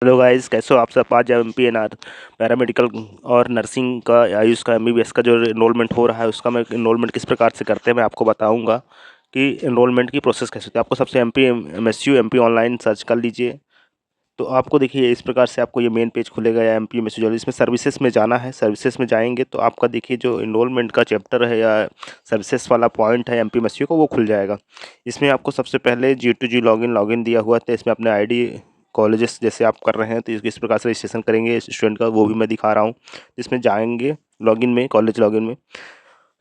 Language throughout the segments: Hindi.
हेलो गाइस, कैसे हो आप सब। आज एमपीएनआर पैरामेडिकल और नर्सिंग का आयुष का एमबीबीएस का जो एनरोलमेंट हो रहा है उसका मैं एनरोलमेंट किस प्रकार से करते हैं मैं आपको बताऊंगा कि एनरोलमेंट की प्रोसेस कैसे होती है। आपको सबसे MP MSU MP online search कर लीजिए। तो आपको देखिए इस प्रकार से आपको ये मेन पेज खुलेगा या एमपी एमएसयू जो इसमें सर्विसेज में जाना है। सर्विसेज में जाएंगे तो आपका देखिए जो एनरोलमेंट का चैप्टर है या सर्विसेज वाला पॉइंट है एमपी एमएसयू का वो खुल जाएगा। इसमें आपको सबसे पहले G2G लॉगिन दिया हुआ था। इसमें अपने आईडी कॉलेजेस जैसे आप कर रहे हैं तो किस प्रकार से रजिस्ट्रेशन करेंगे स्टूडेंट का वो भी मैं दिखा रहा हूँ। इसमें जाएंगे लॉगिन में, कॉलेज लॉगिन में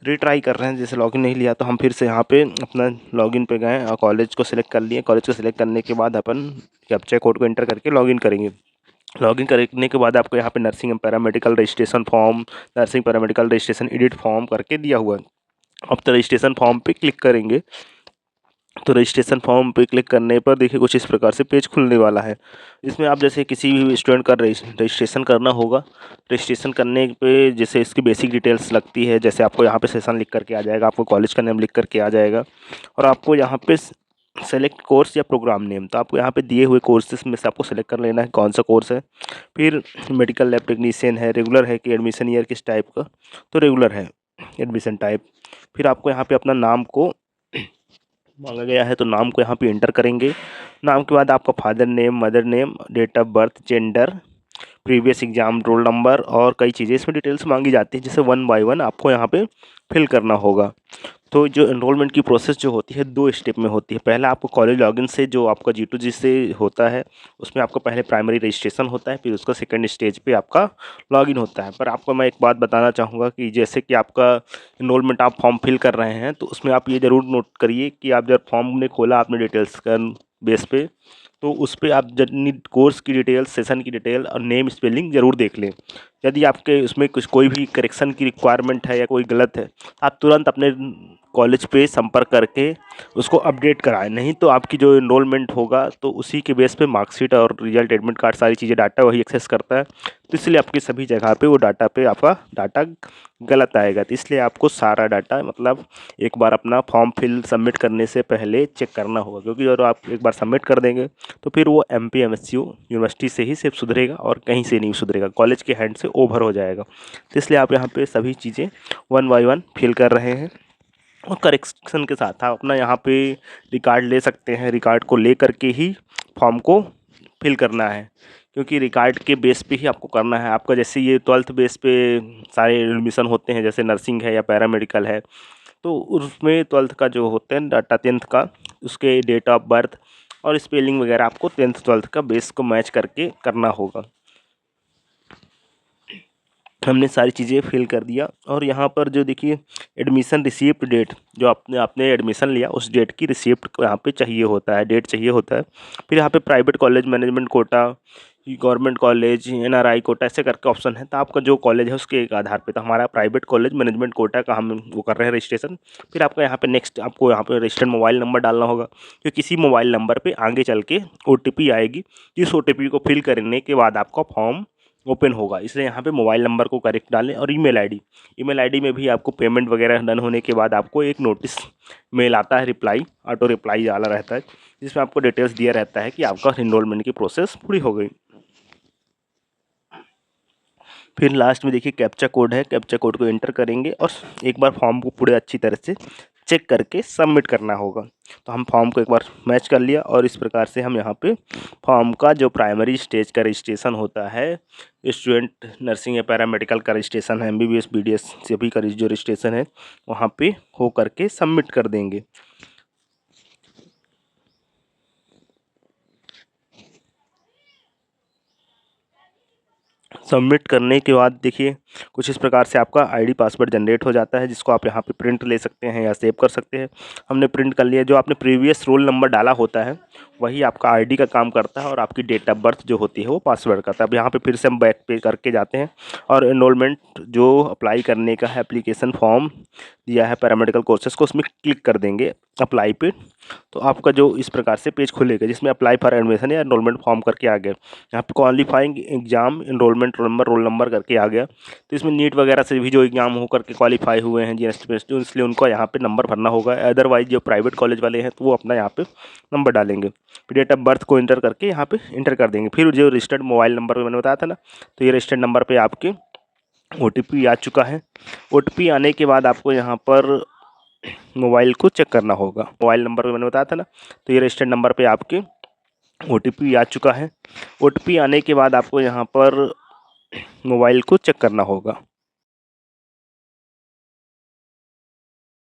रीट्राई कर रहे हैं। जैसे लॉगिन नहीं लिया तो हम फिर से यहाँ पे अपना लॉगिन पे गए और कॉलेज को सिलेक्ट कर लिए। कॉलेज को सिलेक्ट करने के बाद अपन कैप्चा कोड को एंटर करके लॉगिन करेंगे। लॉगिन करने के बाद आपको यहाँ पे nursing and paramedical registration form, nursing paramedical registration edit form करके दिया हुआ है। अब तो रजिस्ट्रेशन फॉर्म पे क्लिक करेंगे तो रजिस्ट्रेशन फॉर्म पे क्लिक करने पर देखिए कुछ इस प्रकार से पेज खुलने वाला है। इसमें आप जैसे किसी भी स्टूडेंट का रजिस्ट्रेशन करना होगा। रजिस्ट्रेशन करने पे जैसे इसकी बेसिक डिटेल्स लगती है, जैसे आपको यहाँ पे सेशन लिख करके आ जाएगा, आपको कॉलेज का नेम लिख करके आ जाएगा और आपको यहाँ पे सेलेक्ट कोर्स या प्रोग्राम नेम। तो आपको यहाँ पे दिए हुए कोर्सेज में से आपको सेलेक्ट कर लेना है कौन सा कोर्स है। फिर मेडिकल लैब टेक्नीशियन है, रेगुलर है कि एडमिशन ईयर किस टाइप का, तो रेगुलर है एडमिशन टाइप। फिर आपको यहाँ पे अपना नाम को मांगा गया है तो नाम को यहाँ पे एंटर करेंगे। नाम के बाद आपका father name, mother name, date of birth, gender, previous exam roll number और कई चीज़ें इसमें डिटेल्स मांगी जाती है जिसे 1 बाय 1 आपको यहाँ पे फिल करना होगा। तो जो एनरोलमेंट की प्रोसेस जो होती है 2 स्टेप में होती है। पहला आपको कॉलेज लॉगिन से जो आपका G2G से होता है उसमें आपका पहले प्राइमरी रजिस्ट्रेशन होता है, फिर उसका सेकंड स्टेज पे आपका लॉगिन होता है। पर आपको मैं एक बात बताना चाहूँगा कि जैसे कि आपका एनरोलमेंट आप फॉर्म फिल कर रहे हैं तो उसमें आप ये ज़रूर नोट करिए कि आप जब फॉर्म ने खोला आपने डिटेल्स का बेस पे, तो उस पे आप जितनी कोर्स की डिटेल, सेशन की डिटेल और नेम स्पेलिंग ज़रूर देख लें। यदि आपके उसमें कुछ कोई भी करेक्शन की रिक्वायरमेंट है या कोई गलत है, आप तुरंत अपने कॉलेज पे संपर्क करके उसको अपडेट कराएं। नहीं तो आपकी जो एनरोलमेंट होगा तो उसी के बेस पे मार्कशीट और रिजल्ट, एडमिट कार्ड, सारी चीज़ें डाटा वही एक्सेस करता है। तो इसलिए आपकी सभी जगह पे वो डाटा पे आपका डाटा गलत आएगा। तो इसलिए आपको सारा डाटा मतलब एक बार अपना फॉर्म फिल सबमिट करने से पहले चेक करना होगा, क्योंकि अगर आप एक बार सबमिट कर देंगे तो फिर वो एमपी एमएसयू यूनिवर्सिटी से ही सिर्फ सुधरेगा और कहीं से नहीं सुधरेगा, कॉलेज के हैंड से ओवर हो जाएगा। तो इसलिए आप यहाँ पे सभी चीज़ें 1 बाय 1 फिल कर रहे हैं और करेक्शन के साथ आप अपना यहाँ पे रिकॉर्ड ले सकते हैं। रिकॉर्ड को ले करके ही फॉर्म को फिल करना है, क्योंकि रिकॉर्ड के बेस पे ही आपको करना है। आपका जैसे ये 12th बेस पे सारे एडमिशन होते हैं, जैसे नर्सिंग है या पैरामेडिकल है, तो उसमें 12th का जो होते हैं डाटा 10th का, उसके डेट ऑफ बर्थ और स्पेलिंग वगैरह आपको 10th 12th का बेस को मैच करके करना होगा। हमने सारी चीज़ें फिल कर दिया और यहाँ पर जो देखिए एडमिशन रिसिप्ट डेट, जो आपने एडमिशन लिया उस डेट की रिसिप्ट यहाँ पे चाहिए होता है, डेट चाहिए होता है। फिर यहाँ पे private college management quota, government college, NRI quota, ऐसे करके ऑप्शन है। तो आपका जो कॉलेज है उसके एक आधार पे, तो हमारा प्राइवेट कॉलेज मैनेजमेंट कोटा का हम वो कर रहे हैं रजिस्ट्रेशन। फिर आपका यहाँ पे नेक्स्ट आपको यहाँ पे रजिस्टर्ड मोबाइल नंबर डालना होगा, क्योंकि किसी मोबाइल नंबर पे आगे चल के OTP आएगी। इस OTP को फिल करने के बाद आपका फॉर्म ओपन होगा, इसलिए यहाँ पे मोबाइल नंबर को करेक्ट डालें। और ईमेल आईडी में भी आपको पेमेंट वगैरह डन होने के बाद आपको एक नोटिस मेल आता है, रिप्लाई, ऑटो रिप्लाई वाला रहता है, जिसमें आपको डिटेल्स दिया रहता है कि आपका एनरोलमेंट की प्रोसेस पूरी हो गई। फिर लास्ट में देखिए कैप्चा कोड है, कैप्चा कोड को एंटर करेंगे और एक बार फॉर्म को पूरे अच्छी तरह से चेक करके सबमिट करना होगा। तो हम फॉर्म को एक बार मैच कर लिया और इस प्रकार से हम यहाँ पे फॉर्म का जो प्राइमरी स्टेज का रजिस्ट्रेशन होता है, स्टूडेंट नर्सिंग या पैरामेडिकल का रजिस्ट्रेशन है, MBBS BDS सभी का जो रजिस्ट्रेशन है वहाँ पे हो करके सबमिट कर देंगे। सबमिट करने के बाद देखिए कुछ इस प्रकार से आपका आईडी पासवर्ड जनरेट हो जाता है, जिसको आप यहाँ पे प्रिंट ले सकते हैं या सेव कर सकते हैं। हमने प्रिंट कर लिया। जो आपने प्रीवियस रोल नंबर डाला होता है वही आपका आईडी का काम करता है और आपकी डेट ऑफ बर्थ जो होती है वो पासवर्ड करता है। अब यहाँ पे फिर से हम बैक पे करके जाते हैं और एनरोलमेंट जो अप्लाई करने का है, एप्लीकेशन फॉर्म दिया है पैरामेडिकल कोर्सेज को, उसमें क्लिक कर देंगे अप्लाई पे। तो आपका जो इस प्रकार से पेज खुलेगा जिसमें अप्लाई फॉर एडमिशन या एनरोलमेंट फॉर्म करके आ गया। यहाँ पे qualifying exam enrolment roll number करके आ गया। तो इसमें नीट वगैरह से भी जो एग्जाम हो करके क्वालिफाई हुए हैं GNST इसलिए उनको यहाँ पे नंबर भरना होगा। अदरवाइज जो प्राइवेट कॉलेज वाले हैं तो वो अपना यहाँ पे नंबर डालेंगे। फिर डेट ऑफ बर्थ को इंटर करके यहाँ पे इंटर कर देंगे। फिर जो रजिस्टर्ड मोबाइल नंबर मैंने बताया था ना, तो ये रजिस्टर्ड नंबर पे आपके OTP आ चुका है। OTP आने के बाद आपको यहाँ पर मोबाइल को चेक करना होगा। मोबाइल नंबर मैंने बताया था ना, तो ये रजिस्टर्ड नंबर पे आपके OTP आ चुका है। OTP आने के बाद आपको यहाँ पर मोबाइल को चेक करना होगा।